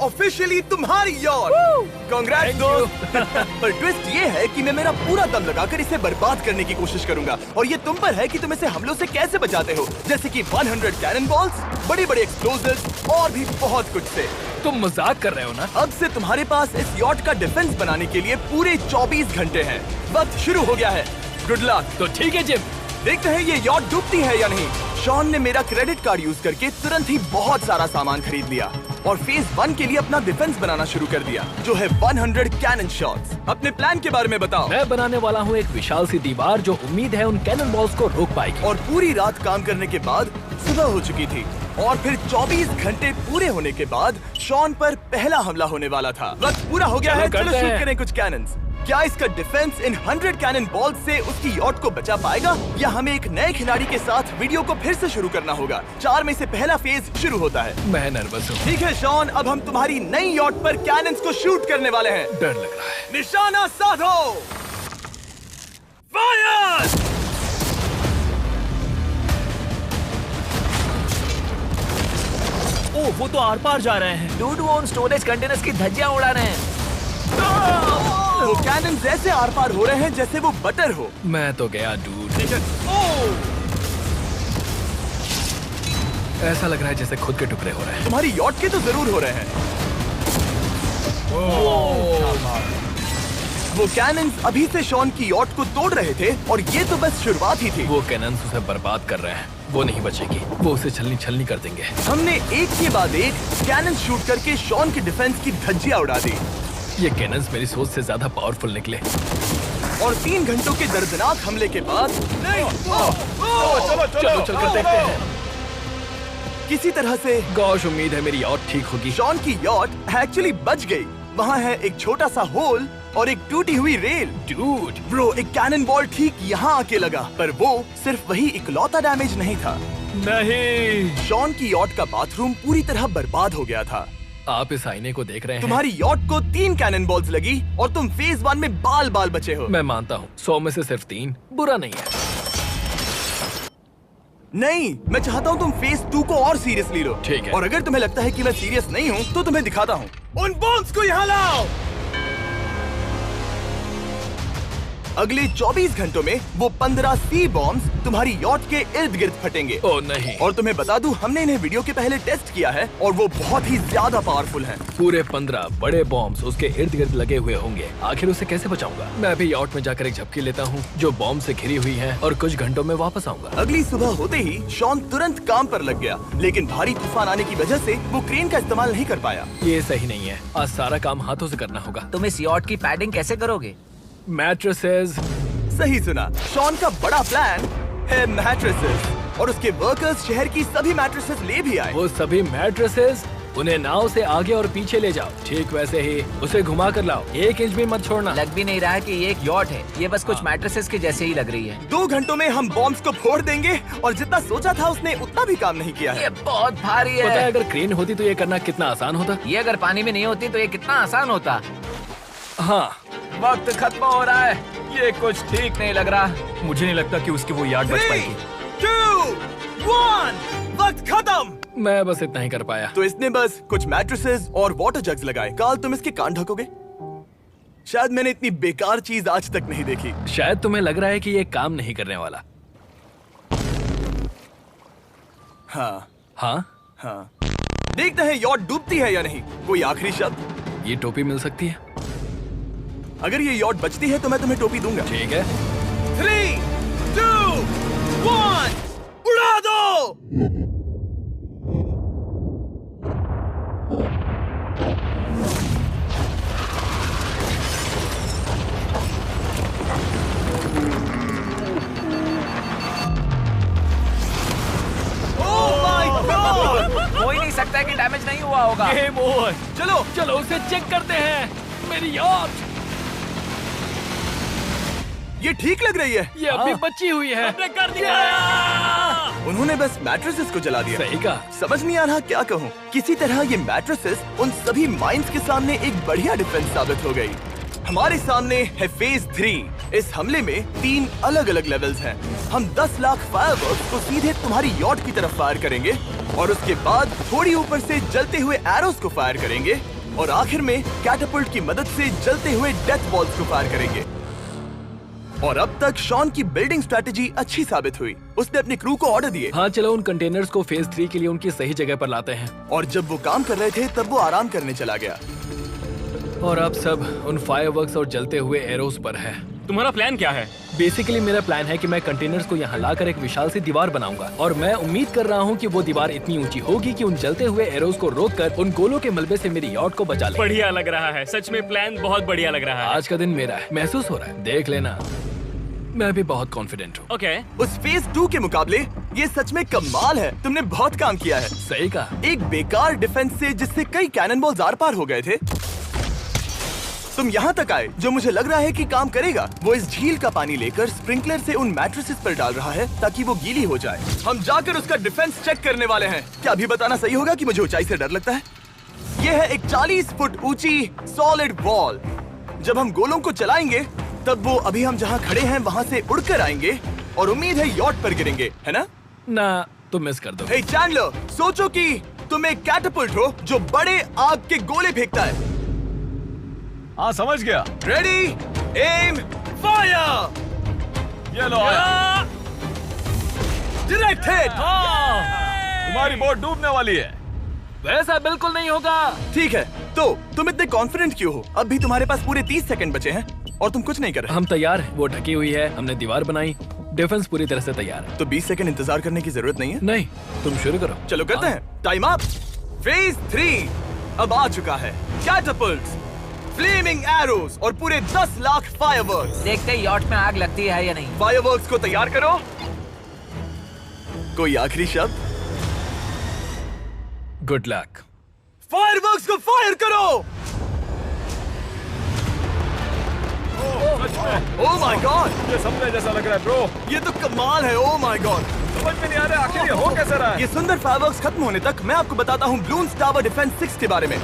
Officially तुम्हारी yacht. Congrats दोस्त। पर ट्विस्ट ये है कि मैं मेरा पूरा दम लगाकर इसे बर्बाद करने की कोशिश करूंगा और ये तुम पर है कि तुम इसे हमलों से कैसे बचाते हो, जैसे कि 100 कैनन बॉल्स, बड़े-बड़े एक्सप्लोजिव्स और भी बहुत कुछ से। तुम मजाक कर रहे हो ना? अब से तुम्हारे पास इस यॉट का डिफेंस बनाने के लिए पूरे 24 घंटे हैं। वक्त शुरू हो गया है। Good luck. तो ठीक है जिम, देखते हैं ये यॉट डूबती है या नहीं। शॉन ने मेरा क्रेडिट कार्ड यूज करके तुरंत ही बहुत सारा सामान खरीद लिया और फेज 1 के लिए अपना डिफेंस बनाना शुरू कर दिया, जो है 100 कैनन शॉट्स। अपने प्लान के बारे में बताओ। मैं बनाने वाला हूँ एक विशाल सी दीवार जो उम्मीद है उन कैनन बॉल्स को रोक पाएगी। और पूरी रात काम करने के बाद सुबह हो चुकी थी और फिर 24 घंटे पूरे होने के बाद शॉन पर पहला हमला होने वाला था। वक्त पूरा हो गया है, चलो शूट करें कुछ कैनन्स। क्या इसका डिफेंस इन 100 कैनन बॉल्स से उसकी यॉट को बचा पाएगा या हमें एक नए खिलाड़ी के साथ वीडियो को फिर से शुरू करना होगा? 4 में से पहला फेज शुरू होता है। मैं नर्वस हूँ। ठीक है शॉन, अब हम तुम्हारी नई यॉट पर कैनन्स को शूट करने वाले हैं। डर लग रहा है। निशाना साधो। फायर! ओह, वो तो आर पार जा रहे हैं। डूड, वो उन स्टोरेज कंटेनर्स की धज्जियां उड़ा रहे हैं। वो कैनन ऐसे आर पार हो रहे हैं जैसे वो बटर हो। मैं तो गया डूड। ऐसा लग रहा है जैसे खुद के टुकड़े हो रहे हैं। तुम्हारी यॉट के तो जरूर हो रहे हैं। वो कैनन अभी से शॉन की यॉट को तोड़ रहे थे और ये तो बस शुरुआत ही थी। वो कैनन्स उसे बर्बाद कर रहे हैं। वो नहीं बचेगी। वो उसे छलनी छलनी कर देंगे। हमने एक के बाद एक कैनन शूट करके शॉन की डिफेंस की धज्जियां उड़ा दी। ये कैनन्स मेरी सोच से ज्यादा पावरफुल निकले। और 3 घंटों के दर्दनाक हमले के बाद चलो चलकर देखते हैं। किसी तरह से गॉश, उम्मीद है मेरी यॉट ठीक होगी। शॉन की यॉट एक्चुअली बच गई। वहाँ है एक छोटा सा होल और एक टूटी हुई रेल। डूड ब्रो, एक कैनन बॉल ठीक यहाँ आके लगा, पर वो सिर्फ वही इकलौता डैमेज नहीं था। नहीं, शॉन की यॉट का बाथरूम पूरी तरह बर्बाद हो गया था। आप इस आईने को देख रहे हैं? तुम्हारी यॉट को 3 कैनन बॉल्स लगी और तुम फेज 1 में बाल बाल बचे हो। मैं मानता हूँ 100 में से सिर्फ 3 बुरा नहीं है। नहीं, मैं चाहता हूँ तुम फेज 2 को और सीरियसली लो। ठीक है। और अगर तुम्हें लगता है कि मैं सीरियस नहीं हूँ तो तुम्हें दिखाता हूँ। उन बॉम्ब्स को यहाँ लाओ। अगले 24 घंटों में वो 15 सी बॉम्ब्स तुम्हारी यॉट के इर्द गिर्द फटेंगे। ओह नहीं। और तुम्हें बता दूं, हमने इन्हें वीडियो के पहले टेस्ट किया है और वो बहुत ही ज्यादा पावरफुल हैं। पूरे 15 बड़े बॉम्ब्स उसके इर्द गिर्द लगे हुए होंगे। आखिर उसे कैसे बचाऊंगा? मैं अभी यॉट में जाकर एक झपकी लेता हूँ जो बॉम्ब से घिरी हुई है और कुछ घंटों में वापस आऊंगा। अगली सुबह होते ही शॉन तुरंत काम पर लग गया, लेकिन भारी तूफान आने की वजह से वो क्रेन का इस्तेमाल नहीं कर पाया। ये सही नहीं है। आज सारा काम हाथों से करना होगा। तुम इस यॉट की पैडिंग कैसे करोगे? मैट्रेसेस। सही सुना, शॉन का बड़ा प्लान है मैट्रेसेस और उसके वर्कर्स शहर की सभी मैट्रेसेस ले भी आए। वो सभी मैट्रेसेस उन्हें नाव से आगे और पीछे ले जाओ। ठीक वैसे ही उसे घुमा कर लाओ। 1 इंच भी मत छोड़ना। लग भी नहीं रहा है कि ये एक यॉट है। ये बस कुछ मैट्रेसेस के जैसे ही लग रही है। 2 घंटों में हम बॉम्ब्स को फोड़ देंगे और जितना सोचा था उसने उतना भी काम नहीं किया ये है। बहुत भारी पता है है। अगर क्रेन होती तो ये करना कितना आसान होता। ये अगर पानी में नहीं होती तो ये कितना आसान होता। हाँ, वक्त खत्म हो रहा है। ये कुछ ठीक नहीं लग रहा। मुझे नहीं लगता कि उसकी वो याद बच 3, पाएगी। 2, 1, वक्त खत्म। मैं बस इतना ही कर पाया। तो इसने बस कुछ मैट्रेसेस और वाटर जग्स लगाए। काल, तुम इसके कान ढकोगे? शायद मैंने इतनी बेकार चीज आज तक नहीं देखी। शायद तुम्हें लग रहा है कि ये काम नहीं करने वाला। हाँ हाँ, हाँ, देखते हैं यॉट डूबती है या नहीं। कोई आखिरी शब्द? ये टोपी मिल सकती है। अगर ये यॉट बचती है तो मैं तुम्हें टोपी दूंगा। ठीक है। 3, 2, 1, उड़ा दो। हो ही नहीं सकता है कि डैमेज नहीं हुआ होगा। Game over. चलो चलो उसे चेक करते हैं। मेरी यॉट ये ठीक लग रही है। ये अभी बची हुई है। हमने कर दिया। उन्होंने बस मैट्रेसेस को जला दिया। सही कहा। समझ नहीं आ रहा क्या कहूँ। किसी तरह ये मैट्रेसेस उन सभी माइंस के सामने एक बढ़िया डिफेंस साबित हो गई। हमारे सामने है फेज 3। इस हमले में 3 अलग अलग लेवल्स हैं। हम 10 लाख फायरवर्क्स को सीधे तुम्हारी यॉट की तरफ फायर करेंगे और उसके बाद थोड़ी ऊपर से जलते हुए एरोस को फायर करेंगे और आखिर में कैटापल्ट की मदद से जलते हुए डेथ बॉल्स को फायर करेंगे। और अब तक शॉन की बिल्डिंग स्ट्रेटेजी अच्छी साबित हुई। उसने अपने क्रू को ऑर्डर दिए। हाँ चलो उन कंटेनर्स को फेज 3 के लिए उनकी सही जगह पर लाते हैं। और जब वो काम कर रहे थे तब वो आराम करने चला गया। और अब सब उन फायरवर्क्स और जलते हुए एरोस पर है। तुम्हारा प्लान क्या है? बेसिकली मेरा प्लान है कि मैं कंटेनर्स को यहाँ लाकर एक विशाल सी दीवार बनाऊंगा और मैं उम्मीद कर रहा हूँ कि वो दीवार इतनी ऊंची होगी कि उन जलते हुए एरोस को रोककर उन गोलों के मलबे से मेरी यॉट को बचा ले। बढ़िया लग रहा है, सच में प्लान बहुत बढ़िया लग रहा है। आज का दिन मेरा है, महसूस हो रहा है, देख लेना। मैं भी बहुत कॉन्फिडेंट हूँ। ओके। उस फेज 2 के मुकाबले ये सच में कमाल है। तुमने बहुत काम किया है। सही कहा। एक बेकार डिफेंस से जिससे कई कैनन बॉल्स आर पार हो गए थे, तुम यहाँ तक आए। जो मुझे लग रहा है कि काम करेगा, वो इस झील का पानी लेकर स्प्रिंकलर से उन मैट्रेसेस पर डाल रहा है ताकि वो गीली हो जाए। हम जाकर उसका डिफेंस चेक करने वाले हैं। क्या अभी बताना सही होगा कि मुझे ऊंचाई से डर लगता है? ये है एक 40 फुट ऊंची सॉलिड वॉल। जब हम गोलों को चलाएंगे तब वो अभी हम जहाँ खड़े हैं वहाँ से उड़कर आएंगे और उम्मीद है यॉट पर गिरेंगे, है ना? ना तुम मिस कर दो। हे चैंडलर, सोचो कि तुम एक कैटापल्ट हो जो बड़े आग के गोले फेंकता है। हाँ समझ गया। Ready, aim, fire. ये लो आया। Direct hit. तुम्हारी बोट डूबने वाली है। वैसा बिल्कुल नहीं होगा। ठीक है, तो तुम इतने कॉन्फिडेंट क्यों हो? अब भी तुम्हारे पास पूरे 30 सेकंड बचे हैं और तुम कुछ नहीं कर रहे। हम तैयार हैं। वो ढकी हुई है, हमने दीवार बनाई, डिफेंस पूरी तरह से तैयार है। तो 20 सेकंड इंतजार करने की जरूरत नहीं है। नहीं, तुम शुरू करो। चलो करते हैं। Time up. फेज 3 अब आ चुका है। कैटापल्ट्स, फ्लेमिंग एरोस और पूरे 10 लाख फायरवर्क्स। देखते ही यॉट में आग लगती है या नहीं। फायरवर्क्स को तैयार करो। कोई आखिरी शब्द? Good luck. फायरवर्क्स को फायर करो। ओह माय गॉड, ये सपने जैसा लग रहा है ब्रो। ये तो कमाल है। ओह माय गॉड, समझ में नहीं आ रहा आखिर ये हो कैसे रहा है। ये सुंदर फायरवर्क्स खत्म होने तक मैं आपको बताता हूँ ब्लून्स टावर डिफेंस 6 के बारे में।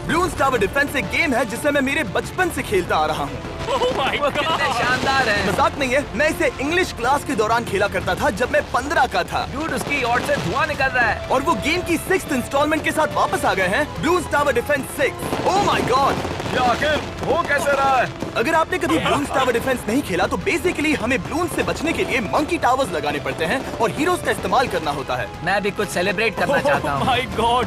ब्लून्स टावर डिफेंस एक गेम है जिसे मैं मेरे बचपन से खेलता आ रहा हूँ। ओह माय वो कितने शानदार है। मजाक नहीं है, मैं इसे इंग्लिश क्लास के दौरान खेला करता था जब मैं 15 का था। डूड, उसकी यॉट से धुआं निकल रहा है। और वो गेम की 6th इंस्टॉलमेंट के साथ वापस आ गए हैं, balloons tower defence 6। Oh my God, ये आखिर हो कैसे रहा है। अगर आपने कभी ब्लून्स टावर डिफेंस नहीं खेला तो बेसिकली हमें ब्लून्स से बचने के लिए मंकी टावर्स लगाने पड़ते हैं और हीरोज का इस्तेमाल करना होता है। मैं भी कुछ सेलिब्रेट करना चाहता हूँ। माय गॉड,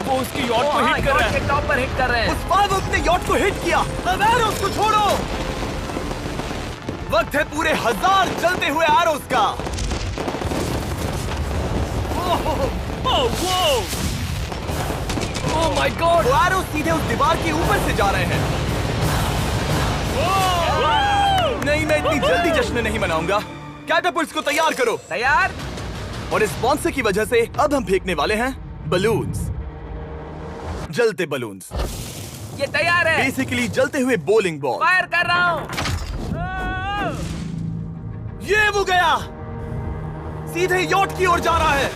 वो उसकी यॉट को हिट कर रहा है। के टॉप पर हिट कर रहे हैं। उस फायरवर्क ने यॉट को हिट किया। अब एरोस को छोड़ो। वक्त है पूरे 1000 जलते हुए एरोस का। ओह माय गॉड, वो एरोस सीधे उस दीवार के ऊपर से जा रहे हैं। नहीं, मैं इतनी जल्दी जश्न नहीं मनाऊंगा। कैटापल्ट्स को तैयार करो। तैयार। और इस स्पॉन्सर की वजह से अब हम फेंकने वाले हैं बलून्स, जलते बलून्स। ये तैयार है। बेसिकली जलते हुए बोलिंग बॉल। फायर कर रहा हूँ। ये वो गया, सीधे यॉट की ओर जा रहा है।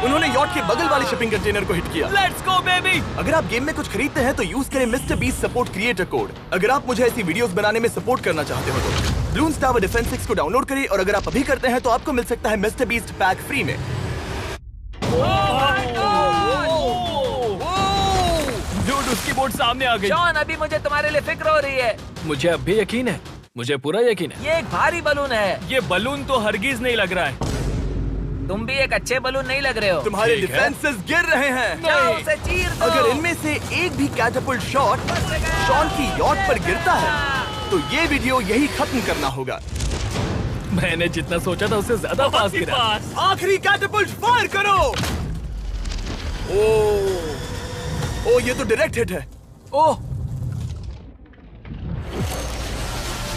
उन्होंने यॉट के बगल वाले शिपिंग कंटेनर को हिट किया। Let's go baby. अगर आप गेम में कुछ खरीदते हैं तो यूज करें mister beast support creator code. अगर आप मुझे ऐसी वीडियोस बनाने में सपोर्ट करना चाहते हो तो ब्लून्स टावर डिफेंस 6 को डाउनलोड करें और अगर आप अभी करते हैं तो आपको मिल सकता है मिस्टर बीस्ट पैक फ्री में। डूड, उसकी बोट सामने आ गई। जॉन, अभी मुझे तुम्हारे लिए फिक्र हो रही है। मुझे अब भी यकीन है, मुझे पूरा यकीन है। ये एक भारी बलून है। ये बलून तो हरगिज नहीं लग रहा है। तुम भी एक अच्छे बलून नहीं लग रहे हो। तुम्हारे ठीक है। डिफेंसेस गिर रहे हैं। जाओ, उसे चीर दो। अगर इनमें से एक भी कैटापल्ट शॉट शॉन की यॉट पर गिरता है तो ये वीडियो यही खत्म करना होगा। मैंने जितना सोचा था उससे ज्यादा पास गिरा। आखिरी कैटापल्ट फायर करो। ओ ये तो डायरेक्ट हिट है। ओह,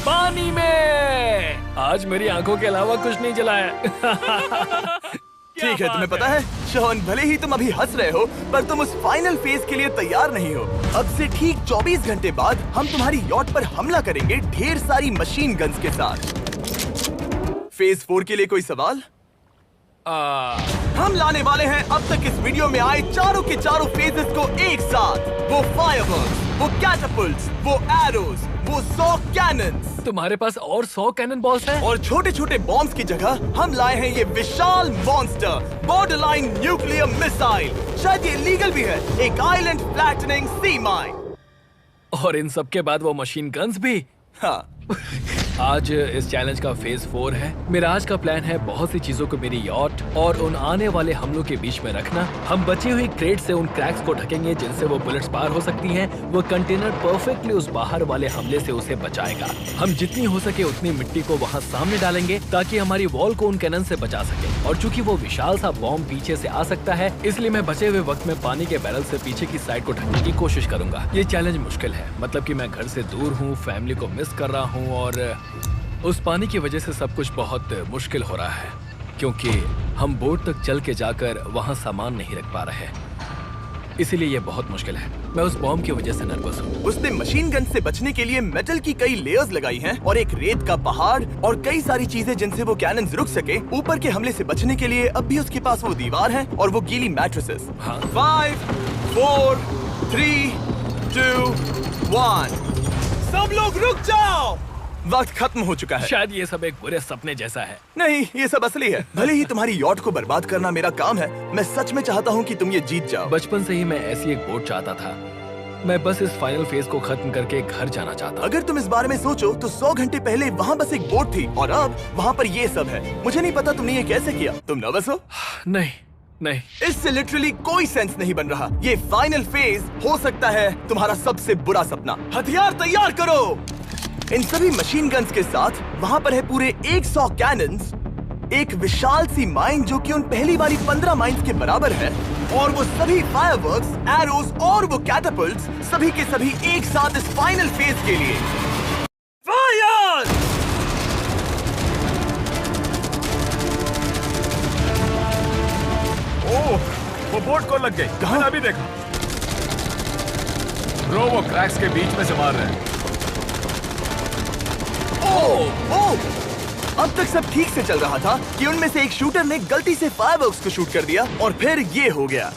पानी में। आज मेरी आंखों के अलावा कुछ नहीं जला है। ठीक है, तुम्हें पता है शॉन, भले ही तुम अभी हंस रहे हो पर तुम उस फाइनल फेज के लिए तैयार नहीं हो। अब से ठीक 24 घंटे बाद हम तुम्हारी यॉट पर हमला करेंगे ढेर सारी मशीन गन्स के साथ। फेज 4 के लिए कोई सवाल? हम लाने वाले हैं अब तक इस वीडियो में आए चारों के चारों फेजेस को एक साथ। वो फायरवर्क्स, वो कैटापल्ट्स, वो एरोस, वो 100 कैनन्स। तुम्हारे पास और 100 कैनन बॉल्स हैं? और छोटे छोटे बॉम्ब्स की जगह हम लाए हैं ये विशाल मॉन्स्टर बॉर्डरलाइन न्यूक्लियर मिसाइल। शायद ये लीगल भी है, एक आइलैंड फ्लैटनिंग सी माइन। और इन सब के बाद वो मशीन गन्स भी। हाँ, आज इस चैलेंज का फेज 4 है। मेरा आज का प्लान है बहुत सी चीजों को मेरी यॉट और उन आने वाले हमलों के बीच में रखना। हम बची हुई क्रेट से उन क्रैक्स को ढकेंगे जिनसे वो बुलेट्स पार हो सकती हैं। वो कंटेनर परफेक्टली उस बाहर वाले हमले से उसे बचाएगा। हम जितनी हो सके उतनी मिट्टी को वहाँ सामने डालेंगे ताकि हमारी वॉल को उन कैनन से बचा सके। और चूंकि वो विशाल सा बॉम्ब पीछे से आ सकता है, इसलिए मैं बचे हुए वक्त में पानी के बैरल से पीछे की साइड को ढकने की कोशिश करूंगा। ये चैलेंज मुश्किल है, मतलब कि मैं घर से दूर हूँ, फैमिली को मिस कर रहा हूँ और उस पानी की वजह से सब कुछ बहुत मुश्किल हो रहा है क्योंकि हम बोट तक चल के जाकर वहाँ सामान नहीं रख पा रहे। इसीलिए ये बहुत मुश्किल है। मैं उस बॉम्ब की वजह से नर्वस हूँ। उसने मशीन गन से बचने के लिए मेटल की कई लेयर्स लगाई हैं और एक रेत का पहाड़ और कई सारी चीजें जिनसे वो कैनन्स रुक सके। ऊपर के हमले से बचने के लिए अब भी उसके पास वो दीवार है और वो गीली मैट्रेसेस। हाँ। 5, 4, 3, 2, 1। सब लोग रुक जाओ, वक्त खत्म हो चुका है। शायद ये सब एक बुरे सपने जैसा है। नहीं, ये सब असली है। भले ही तुम्हारी यॉट को बर्बाद करना मेरा काम है, मैं सच में चाहता हूँ कि तुम ये जीत जाओ। बचपन से ही मैं ऐसी एक बोट चाहता था। मैं बस इस फाइनल फेज को खत्म करके घर जाना चाहता। अगर तुम इस बारे में सोचो तो 100 घंटे पहले वहाँ बस एक बोट थी और अब वहाँ पर ये सब है। मुझे नहीं पता तुमने ये कैसे किया। तुम नर्वस हो? नहीं नहीं, इससे लिटरली कोई सेंस नहीं बन रहा। ये फाइनल फेज हो सकता है तुम्हारा सबसे बुरा सपना। हथियार तैयार करो। इन सभी मशीन गन्स के साथ वहाँ पर है पूरे 100 कैनन्स, एक विशाल सी माइन जो कि उन पहली वाली 15 माइंस के बराबर है, और वो सभी फायरवर्क्स, एरोज और वो कैटापल्ट्स सभी के सभी एक साथ इस फाइनल फेज के लिए। फायर! ओह, वो बोट को लग गई। मैंने अभी देखा। ब्रो, वो क्रैक्स के बीच में से मार रहे हैं। ओह! अब तक सब ठीक से चल रहा था कि उनमें से एक शूटर ने गलती से फायरवर्क्स को शूट कर दिया और फिर ये हो गया।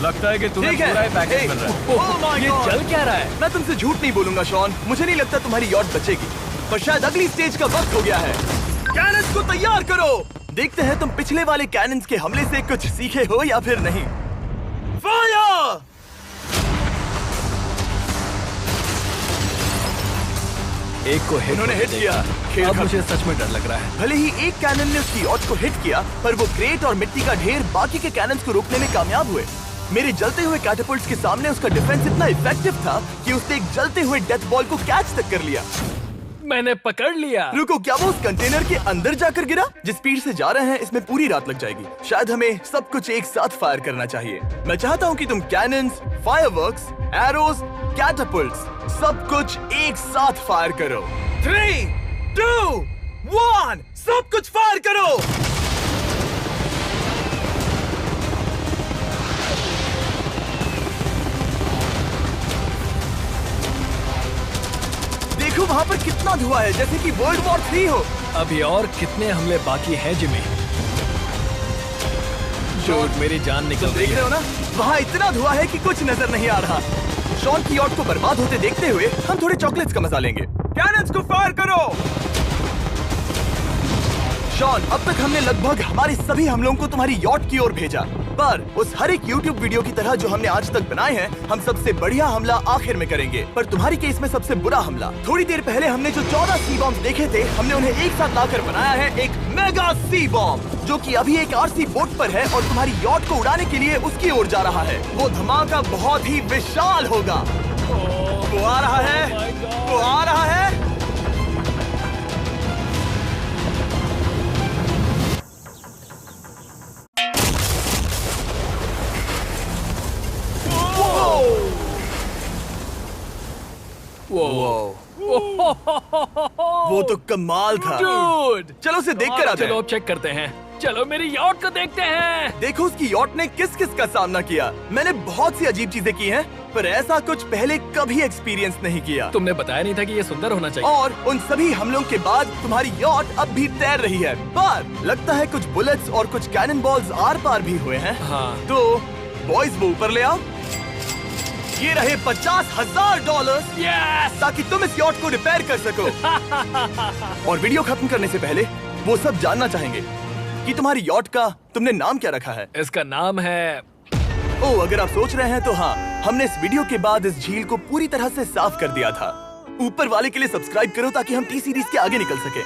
लगता है कि तुम्हें ठीक है। पूरा ही पैकेज मिल रहा है। Oh my ये God! चल क्या रहा है? मैं तुमसे झूठ नहीं बोलूंगा शॉन, मुझे नहीं लगता तुम्हारी यॉट बचेगी, पर शायद अगली स्टेज का वक्त हो गया है। कैनन्स को तैयार करो। देखते हैं तुम पिछले वाले कैनन्स के हमले से कुछ सीखे हो या फिर नहीं। फायर! एक को इन्होंने हिट किया। खेल अब खत्म। मुझे सच में डर लग रहा है। भले ही एक कैनन ने उसकी यॉट को हिट किया, पर वो क्रेट और मिट्टी का ढेर बाकी के कैनन्स को रोकने में कामयाब हुए। मेरे जलते हुए कैटापल्ट्स के सामने उसका डिफेंस इतना इफेक्टिव था कि उसने एक जलते हुए डेथ बॉल को कैच तक कर लिया। मैंने पकड़ लिया। रुको, क्या वो उस कंटेनर के अंदर जाकर गिरा? जिस स्पीड से जा रहे हैं इसमें पूरी रात लग जाएगी। शायद हमें सब कुछ एक साथ फायर करना चाहिए। मैं चाहता हूँ कि तुम कैनन्स, फायरवर्क्स, एरोज, कैटापल्ट्स सब कुछ एक साथ फायर करो। 3, 2, 1, सब कुछ फायर करो। देखो वहाँ पर कितना धुआं है, जैसे कि वर्ल्ड वॉर 3 हो। अभी और कितने हमले बाकी हैं जिमी? शूट, मेरी जान निकल रही देख रहे है। हो ना, वहाँ इतना धुआं है कि कुछ नजर नहीं आ रहा। शॉन की यॉट को बर्बाद होते देखते हुए हम थोड़े चॉकलेट्स का मजा लेंगे। कैनन्स को फायर करो। शॉन, अब तक हमने लगभग हमारे सभी हमलों को तुम्हारी यॉट की ओर भेजा, पर उस हर एक YouTube वीडियो की तरह जो हमने आज तक बनाए हैं, हम सबसे बढ़िया हमला आखिर में करेंगे। पर तुम्हारी केस में सबसे बुरा हमला। थोड़ी देर पहले हमने जो 14 सी बॉम्ब देखे थे, हमने उन्हें एक साथ लाकर बनाया है एक मेगा सी बॉम्ब, जो कि अभी एक RC बोट पर है और तुम्हारी यॉट को उड़ाने के लिए उसकी ओर जा रहा है। वो धमाका बहुत ही विशाल होगा। वो आ रहा है, वो आ रहा है। वो तो कमाल था। Dude! चलो उसे देख कर आते चलो हैं। अब चेक करते हैं। चलो मेरी यॉट को देखते हैं। देखो उसकी यॉट ने किस किस का सामना किया। मैंने बहुत सी अजीब चीजें की हैं, पर ऐसा कुछ पहले कभी एक्सपीरियंस नहीं किया। तुमने बताया नहीं था कि ये सुंदर होना चाहिए। और उन सभी हमलों के बाद तुम्हारी यॉट अब भी तैर रही है, पर लगता है कुछ बुलेट्स और कुछ कैनन बॉल्स आर पार भी हुए हैं। हाँ। तो बॉयज वो ऊपर ले आओ। ये रहे $50,000 यस ताकि तुम इस यॉट को रिपेयर कर सको। और वीडियो खत्म करने से पहले वो सब जानना चाहेंगे कि तुम्हारी यॉट का तुमने नाम क्या रखा है। इसका नाम है ओह, अगर आप सोच रहे हैं तो हाँ, हमने इस वीडियो के बाद इस झील को पूरी तरह से साफ कर दिया था। ऊपर वाले के लिए सब्सक्राइब करो ताकि हम टी सीरीज के आगे निकल सके।